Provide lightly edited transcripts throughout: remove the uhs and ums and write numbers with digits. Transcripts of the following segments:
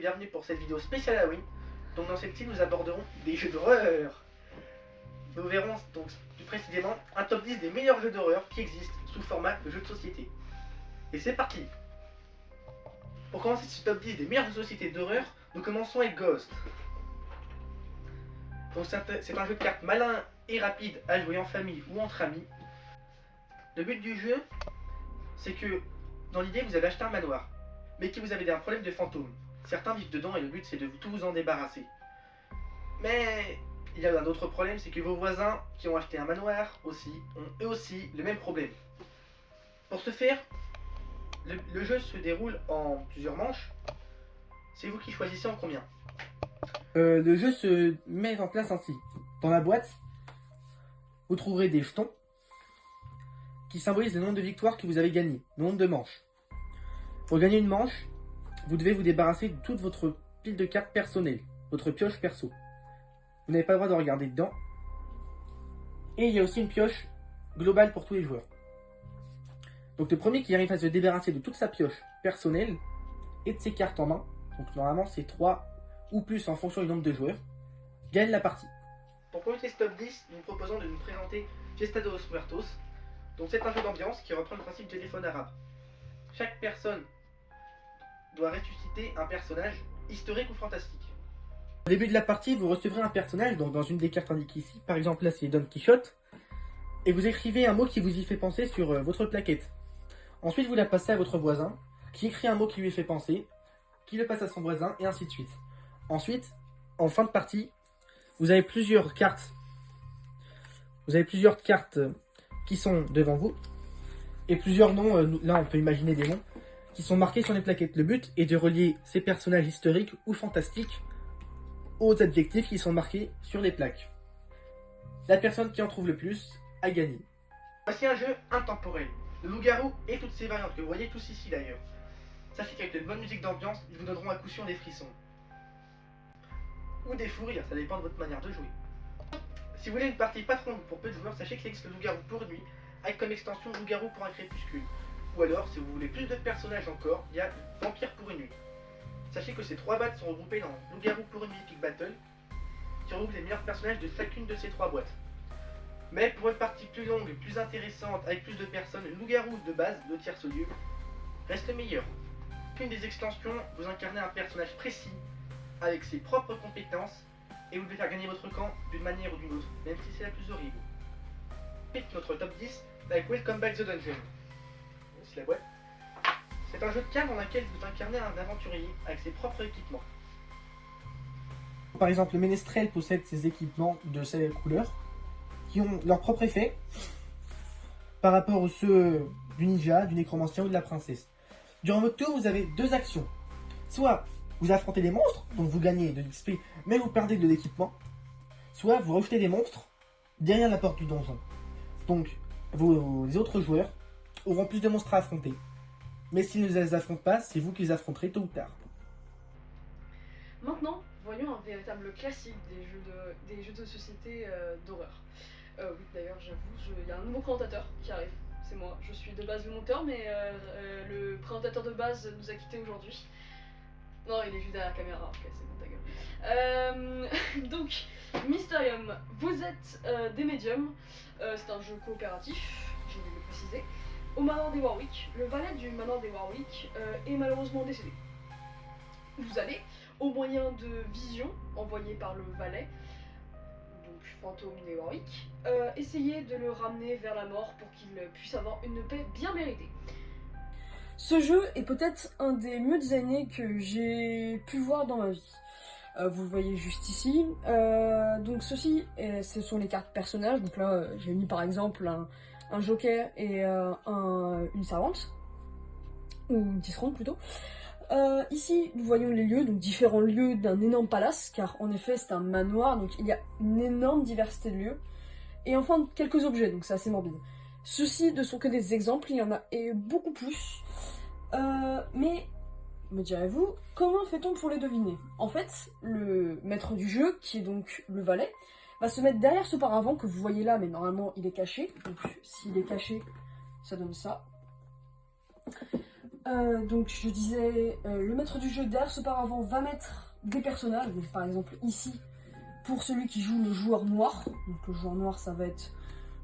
Bienvenue pour cette vidéo spéciale Halloween. Donc dans celle-ci nous aborderons des jeux d'horreur. Nous verrons donc plus précisément un top 10 des meilleurs jeux d'horreur qui existent sous format de jeux de société. Et c'est parti. Pour commencer ce top 10 des meilleurs jeux de société d'horreur, nous commençons avec Ghost. Donc c'est un jeu de cartes malin et rapide à jouer en famille ou entre amis. Le but du jeu, c'est que dans l'idée vous avez acheté un manoir, mais que vous avez un problème de fantômes. Certains vivent dedans et le but c'est de tout vous en débarrasser. Mais il y a un autre problème, c'est que vos voisins qui ont acheté un manoir aussi ont eux aussi le même problème. Pour ce faire, le jeu se déroule en plusieurs manches. C'est vous qui choisissez en combien. Le jeu se met en place ainsi. Dans la boîte, vous trouverez des jetons qui symbolisent le nombre de victoires que vous avez gagnées, le nombre de manches. Pour gagner une manche, vous devez vous débarrasser de toute votre pile de cartes personnelles, votre pioche perso. Vous n'avez pas le droit de regarder dedans. Et il y a aussi une pioche globale pour tous les joueurs. Donc le premier qui arrive à se débarrasser de toute sa pioche personnelle et de ses cartes en main, donc normalement c'est 3 ou plus en fonction du nombre de joueurs, gagne la partie. Pour commencer ce top 10, nous proposons de nous présenter Fiesta de los Muertos. Donc c'est un jeu d'ambiance qui reprend le principe du téléphone arabe. Chaque personne doit ressusciter un personnage historique ou fantastique. Au début de la partie, vous recevrez un personnage, donc dans une des cartes indiquées ici, par exemple là c'est Don Quichotte, et vous écrivez un mot qui vous y fait penser sur votre plaquette. Ensuite vous la passez à votre voisin, qui écrit un mot qui lui fait penser, qui le passe à son voisin, et ainsi de suite. Ensuite, en fin de partie, vous avez plusieurs cartes. Vous avez plusieurs cartes qui sont devant vous, et plusieurs noms, là on peut imaginer des noms, qui sont marqués sur les plaquettes. Le but est de relier ces personnages historiques ou fantastiques aux adjectifs qui sont marqués sur les plaques. La personne qui en trouve le plus a gagné. Voici un jeu intemporel, le loup-garou et toutes ses variantes que vous voyez tous ici d'ailleurs. Sachez qu'avec de bonne musique d'ambiance, ils vous donneront à coup sûr des frissons. Ou des fous rires, ça dépend de votre manière de jouer. Si vous voulez une partie pas trop longue pour peu de joueurs, sachez qu'il existe le loup-garou pour une nuit, avec comme extension loup-garou pour un crépuscule. Ou alors, si vous voulez plus de personnages encore, il y a Vampire pour une nuit. Sachez que ces 3 boîtes sont regroupées dans Loup-garou pour une nuit Epic Battle, qui regroupe les meilleurs personnages de chacune de ces 3 boîtes. Mais pour une partie plus longue, plus intéressante, avec plus de personnes, le Loup-garou de base, de tierce lieu, reste le meilleur. Une des extensions, vous incarnez un personnage précis, avec ses propres compétences, et vous devez faire gagner votre camp d'une manière ou d'une autre, même si c'est la plus horrible. Ensuite, notre top 10 avec Welcome Back the Dungeon. Voici la boîte. C'est un jeu de cartes dans lequel vous incarnez un aventurier avec ses propres équipements. Par exemple, le ménestrel possède ses équipements de ces couleurs qui ont leur propre effet par rapport aux ceux du ninja, du nécromancien ou de la princesse. Durant votre tour, vous avez 2 actions. Soit vous affrontez des monstres, donc vous gagnez de l'XP, mais vous perdez de l'équipement. Soit vous rejetez des monstres derrière la porte du donjon. Donc, les autres joueurs auront plus de monstres à affronter. Mais s'ils ne les affrontent pas, c'est vous qui les affronterez tôt ou tard. Maintenant, voyons un véritable classique des jeux de société d'horreur. Oui, d'ailleurs, j'avoue, il y a un nouveau présentateur qui arrive. C'est moi. Je suis de base le monteur, mais le présentateur de base nous a quittés aujourd'hui. Non, il est juste derrière la caméra. Ok, c'est bon, ta gueule. Donc, Mysterium, vous êtes des médiums. C'est un jeu coopératif, j'ai oublié de le préciser. Au manoir des Warwick, le valet du manoir des Warwick est malheureusement décédé. Vous allez, au moyen de visions envoyées par le valet, donc fantôme des Warwick, essayer de le ramener vers la mort pour qu'il puisse avoir une paix bien méritée. Ce jeu est peut-être un des mieux designés que j'ai pu voir dans ma vie. Vous le voyez juste ici. Donc ceci, ce sont les cartes personnages. Donc là, j'ai mis par exemple un joker et une servante, ou une tisserande plutôt. Ici, nous voyons les lieux, donc différents lieux d'un énorme palace, car en effet c'est un manoir, donc il y a une énorme diversité de lieux. Et enfin, quelques objets, donc c'est assez morbide. Ceux-ci ne sont que des exemples, il y en a et beaucoup plus. Mais, me direz-vous, comment fait-on pour les deviner? En fait, le maître du jeu, qui est donc le valet, va se mettre derrière ce paravent que vous voyez là, mais normalement il est caché. Donc s'il est caché, ça donne ça. Donc je disais, le maître du jeu derrière ce paravent va mettre des personnages, donc par exemple ici, pour celui qui joue le joueur noir, donc le joueur noir ça va être,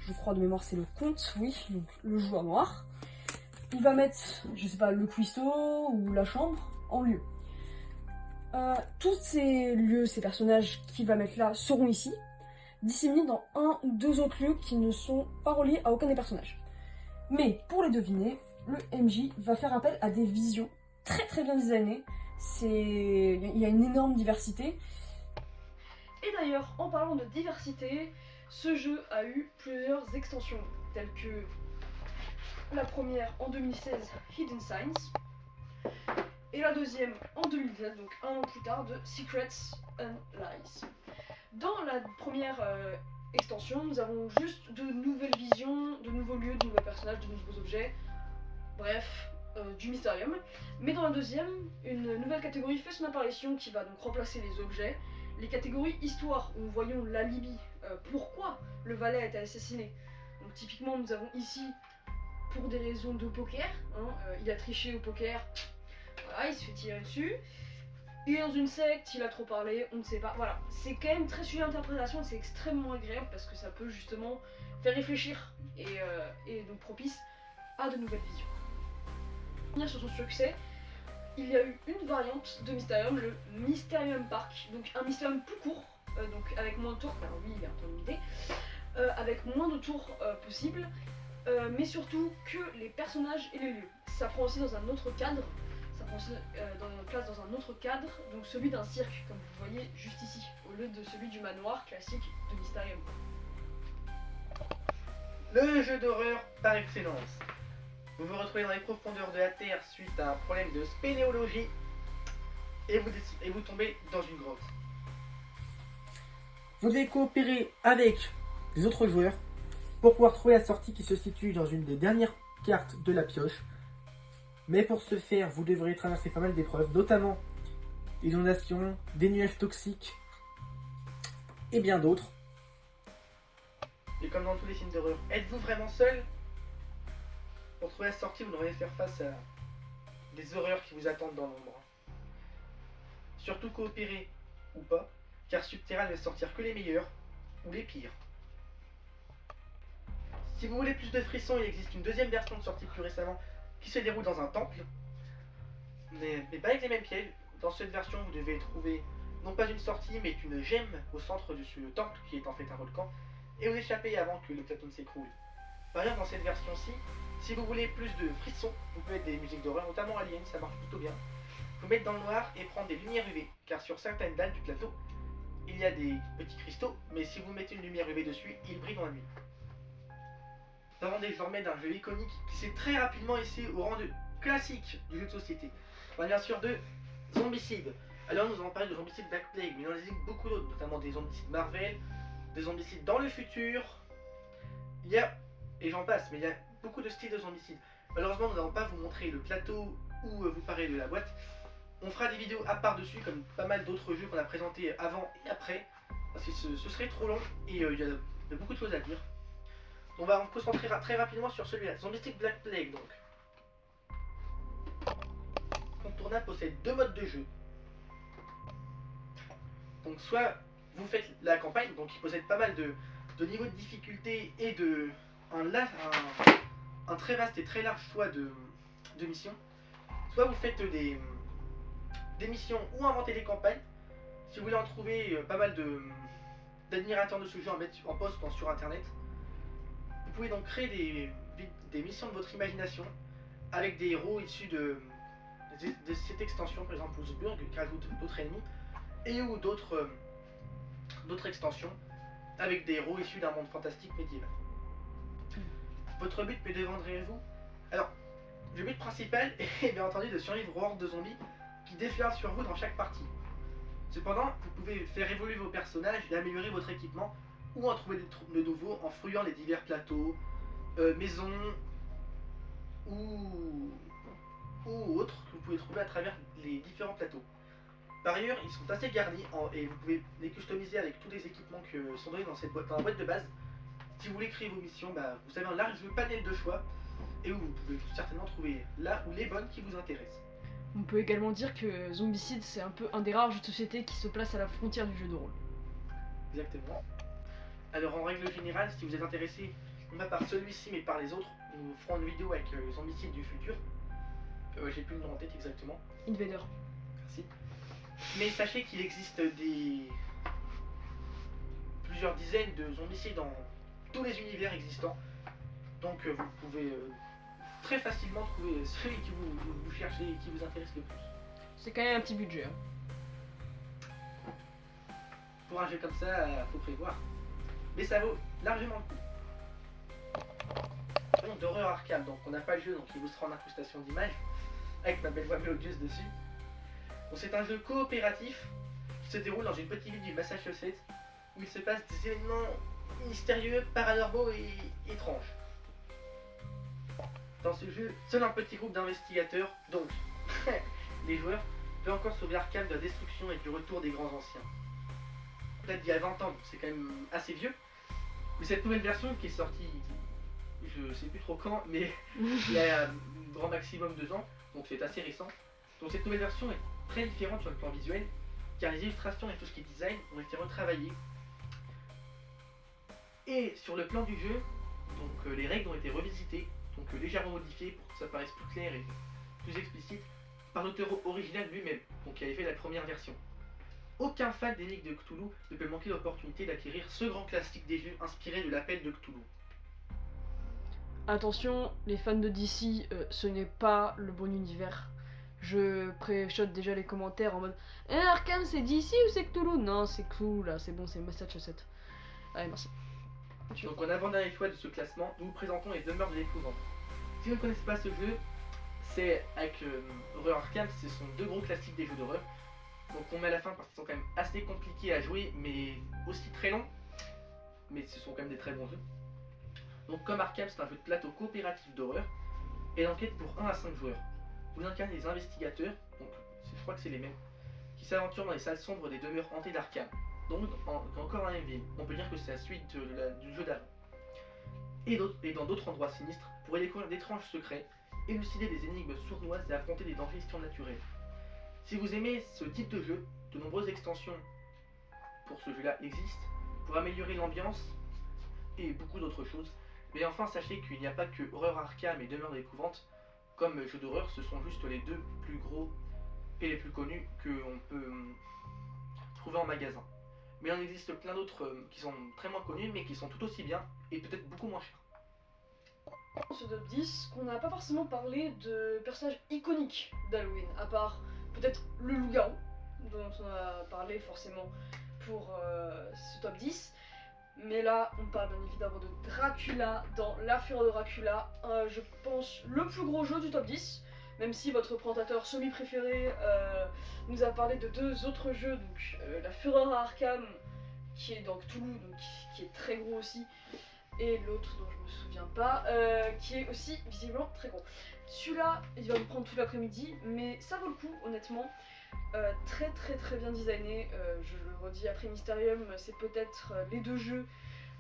je crois de mémoire c'est le comte, oui, donc le joueur noir. Il va mettre, je sais pas, le cuistot ou la chambre en lieu. Tous ces lieux, ces personnages qu'il va mettre là seront ici, disséminés dans un ou deux autres lieux qui ne sont pas reliés à aucun des personnages. Mais pour les deviner, le MJ va faire appel à des visions très très bien designées. Il y a une énorme diversité. Et d'ailleurs, en parlant de diversité, ce jeu a eu plusieurs extensions, telles que la première en 2016, Hidden Signs, et la deuxième en 2017, donc un an plus tard, de Secrets and Lies. Dans la première extension, nous avons juste de nouvelles visions, de nouveaux lieux, de nouveaux personnages, de nouveaux objets, bref, du Mysterium. Mais dans la deuxième, une nouvelle catégorie fait son apparition qui va donc remplacer les objets. Les catégories histoire, où nous voyons l'alibi, pourquoi le valet a été assassiné. Donc typiquement, nous avons ici, pour des raisons de poker, il a triché au poker, voilà, il se fait tirer dessus. Il est dans une secte, il a trop parlé, on ne sait pas. Voilà, c'est quand même très sujet d'interprétation, c'est extrêmement agréable parce que ça peut justement faire réfléchir et donc propice à de nouvelles visions. Pour revenir sur son succès, il y a eu une variante de Mysterium, le Mysterium Park, donc un Mysterium plus court, donc avec moins de tours, alors oui il est un peu limité, avec moins de tours possibles, mais surtout que les personnages et les lieux. Ça prend aussi dans un autre cadre. Ça prend aussi place dans un autre cadre, donc celui d'un cirque, comme vous voyez juste ici, au lieu de celui du manoir classique de Mysterium. Le jeu d'horreur par excellence. Vous vous retrouvez dans les profondeurs de la Terre suite à un problème de spéléologie et vous tombez dans une grotte. Vous devez coopérer avec les autres joueurs pour pouvoir trouver la sortie qui se situe dans une des dernières cartes de la pioche. Mais pour ce faire, vous devrez traverser pas mal d'épreuves, notamment des inondations, des nuages toxiques et bien d'autres. Et comme dans tous les films d'horreur, êtes-vous vraiment seul? Pour trouver la sortie, vous devrez faire face à des horreurs qui vous attendent dans l'ombre. Surtout coopérer ou pas, car Subterra ne va sortir que les meilleurs ou les pires. Si vous voulez plus de frissons, il existe une deuxième version de sortie plus récemment qui se déroule dans un temple, mais pas avec les mêmes pièges. Dans cette version, vous devez trouver non pas une sortie, mais une gemme au centre de ce temple qui est en fait un volcan, et vous échapper avant que le plateau ne s'écroule. Par exemple, dans cette version-ci, si vous voulez plus de frissons, vous pouvez mettre des musiques d'horreur, notamment Alien, ça marche plutôt bien. Vous mettre dans le noir et prendre des lumières UV, car sur certaines dalles du plateau, il y a des petits cristaux, mais si vous mettez une lumière UV dessus, ils brillent dans la nuit. Nous avons désormais d'un jeu iconique qui s'est très rapidement hissé au rang de classique du jeu de société. On va bien sûr de Zombicide. Alors nous allons parler de Zombicide Black Plague, mais il en existe beaucoup d'autres, notamment des Zombicides Marvel, des Zombicides dans le futur. Il y a, et j'en passe, mais il y a beaucoup de styles de Zombicide. Malheureusement, nous n'allons pas vous montrer le plateau où vous parlez de la boîte. On fera des vidéos à part dessus, comme pas mal d'autres jeux qu'on a présentés avant et après, parce que ce serait trop long et il y a beaucoup de choses à dire. On va se concentrer très rapidement sur celui-là, Zombicide Black Plague donc. Contournable possède deux modes de jeu. Donc soit vous faites la campagne, donc qui possède pas mal de niveaux de difficulté et un très vaste et très large choix de missions. Soit vous faites des missions ou inventer des campagnes. Si vous voulez en trouver pas mal d'admirateurs de ce jeu, en mettre en post sur internet. Vous pouvez donc créer des missions de votre imagination avec des héros issus de cette extension, par exemple Wolfsburg, qui rajoute d'autres ennemis, et ou d'autres extensions avec des héros issus d'un monde fantastique médiéval. Votre but, me demanderez-vous? Alors, le but principal est bien entendu de survivre aux hordes de zombies qui déferlent sur vous dans chaque partie. Cependant, vous pouvez faire évoluer vos personnages et améliorer votre équipement ou en trouver de nouveaux en fouillant les divers plateaux, maisons ou autres que vous pouvez trouver à travers les différents plateaux. Par ailleurs, ils sont assez garnis et vous pouvez les customiser avec tous les équipements qui sont donnés dans la boîte de base. Si vous voulez créer vos missions, vous avez un large panel de choix et où vous pouvez certainement trouver là ou les bonnes qui vous intéressent. On peut également dire que Zombicide, c'est un peu un des rares jeux de société qui se place à la frontière du jeu de rôle. Exactement. Alors en règle générale, si vous êtes intéressé, non pas par celui-ci mais par les autres, nous ferons une vidéo avec Zombicide du futur. J'ai plus le nom en tête exactement. Invader. Merci. Mais sachez qu'il existe plusieurs dizaines de zombicides dans tous les univers existants. Donc vous pouvez très facilement trouver celui que vous cherchez et qui vous intéresse le plus. C'est quand même un petit budget. Hein. Pour un jeu comme ça, faut prévoir. Mais ça vaut largement le coup. Parlons d'horreur Arkham, donc on n'a pas le jeu, donc il vous sera en incrustation d'images, avec ma belle voix mélodieuse dessus. Donc c'est un jeu coopératif qui se déroule dans une petite ville du Massachusetts, où il se passe des événements mystérieux, paranormaux et étranges. Dans ce jeu, seul un petit groupe d'investigateurs, donc les joueurs, peut encore sauver Arkham de la destruction et du retour des grands anciens. Peut-être d'il y a 20 ans, donc c'est quand même assez vieux. Mais cette nouvelle version qui est sortie, je sais plus trop quand, mais il y a un grand maximum 2 ans, donc c'est assez récent. Donc cette nouvelle version est très différente sur le plan visuel, car les illustrations et tout ce qui est design ont été retravaillés. Et sur le plan du jeu, donc les règles ont été revisitées, donc légèrement modifiées pour que ça paraisse plus clair et plus explicite, par l'auteur original lui-même, donc qui avait fait la première version. Aucun fan d'énigmes de Cthulhu ne peut manquer l'opportunité d'acquérir ce grand classique des jeux inspiré de l'appel de Cthulhu. Attention, les fans de DC, ce n'est pas le bon univers. Je pré-shot déjà les commentaires en mode Arkham c'est DC ou c'est Cthulhu? Non, c'est Cthulhu là, c'est bon, c'est Massachusetts. Allez, merci. Donc en avant-dernier choix de ce classement, nous vous présentons les demeures de l'épouvante. Si vous ne connaissez pas ce jeu, c'est avec Horror Arkham, ce sont 2 gros classiques des jeux d'horreur. Donc on met à la fin parce qu'ils sont quand même assez compliqués à jouer, mais aussi très longs. Mais ce sont quand même des très bons jeux. Donc comme Arkham, c'est un jeu de plateau coopératif d'horreur et d'enquête pour 1 à 5 joueurs. Vous incarnez des investigateurs, donc je crois que c'est les mêmes, qui s'aventurent dans les salles sombres des demeures hantées d'Arkham. Donc encore un MV, on peut dire que c'est la suite du jeu d'avant. Et dans d'autres endroits sinistres, pour y découvrir d'étranges secrets, élucider des énigmes sournoises et affronter des dangers surnaturels. Si vous aimez ce type de jeu, de nombreuses extensions pour ce jeu-là existent, pour améliorer l'ambiance et beaucoup d'autres choses. Mais enfin, sachez qu'il n'y a pas que Horror Arkham et Demeure de l'épouvante. Comme jeux d'horreur, ce sont juste les 2 plus gros et les plus connus qu'on peut trouver en magasin. Mais il en existe plein d'autres qui sont très moins connus, mais qui sont tout aussi bien et peut-être beaucoup moins chers. Dans ce top 10, qu'on n'a pas forcément parlé de personnages iconiques d'Halloween, à part peut-être le loup-garou, dont on a parlé forcément pour ce top 10. Mais là, on parle bien évidemment de Dracula dans La Fureur de Dracula, je pense le plus gros jeu du top 10, même si votre présentateur semi-préféré nous a parlé de 2 autres jeux, donc La Fureur à Arkham, qui est dans Cthulhu, donc qui est très gros aussi, et l'autre dont je me souviens pas, qui est aussi visiblement très gros. Celui-là, il va nous prendre tout l'après-midi, mais ça vaut le coup, honnêtement. Très bien designé, je le redis, après Mysterium, c'est peut-être les 2 jeux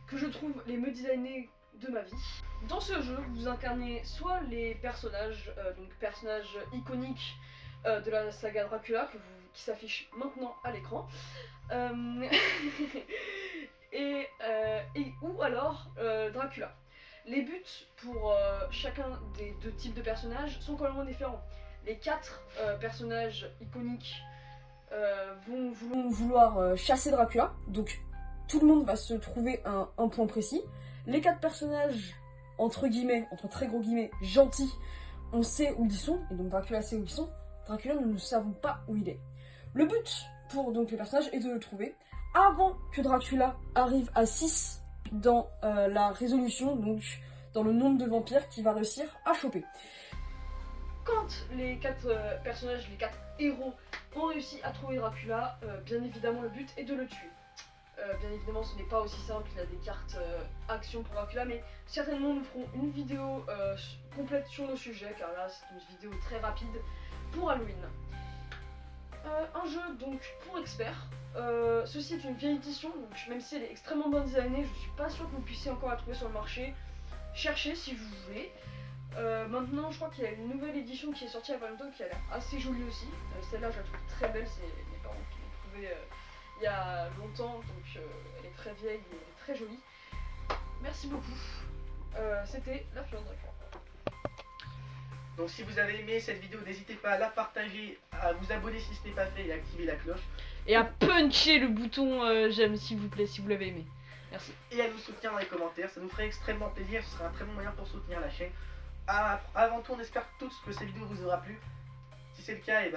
que je trouve les mieux designés de ma vie. Dans ce jeu, vous incarnez soit les personnages, donc personnages iconiques de la saga Dracula, qui s'affichent maintenant à l'écran, ou alors Dracula. Les buts pour chacun des 2 types de personnages sont complètement différents. Les 4 personnages iconiques vont vouloir chasser Dracula, donc tout le monde va se trouver à un point précis. Les 4 personnages, entre très gros guillemets, gentils, on sait où ils sont, et donc Dracula sait où ils sont. Dracula, nous ne savons pas où il est. Le but pour donc les personnages est de le trouver avant que Dracula arrive à 6 dans la résolution, donc dans le nombre de vampires qu'il va réussir à choper. Quand les 4 personnages, les 4 héros ont réussi à trouver Dracula, bien évidemment le but est de le tuer. Bien évidemment ce n'est pas aussi simple, il y a des cartes actions pour Dracula, mais certainement nous ferons une vidéo complète sur le sujet, car là c'est une vidéo très rapide pour Halloween. Un jeu donc pour experts, ceci est une vieille édition, donc même si elle est extrêmement bien designée, je suis pas sûre que vous puissiez encore la trouver sur le marché. Cherchez si vous voulez. Maintenant, je crois qu'il y a une nouvelle édition qui est sortie à bientôt qui a l'air assez jolie aussi. Celle-là, je la trouve très belle. C'est mes parents qui l'ont trouvée il y a longtemps, donc elle est très vieille et elle est très jolie. Merci beaucoup. C'était la fleur Draco. Donc si vous avez aimé cette vidéo, n'hésitez pas à la partager, à vous abonner si ce n'est pas fait et à activer la cloche. Et à puncher le bouton j'aime s'il vous plaît, si vous l'avez aimé. Merci. Et à nous soutenir dans les commentaires, ça nous ferait extrêmement plaisir, ce serait un très bon moyen pour soutenir la chaîne. Avant tout, on espère tous que cette vidéo vous aura plu. Si c'est le cas, et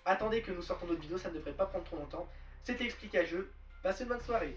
attendez que nous sortons d'autres vidéos, ça ne devrait pas prendre trop longtemps. C'était Explique à jeu, passez une bonne soirée.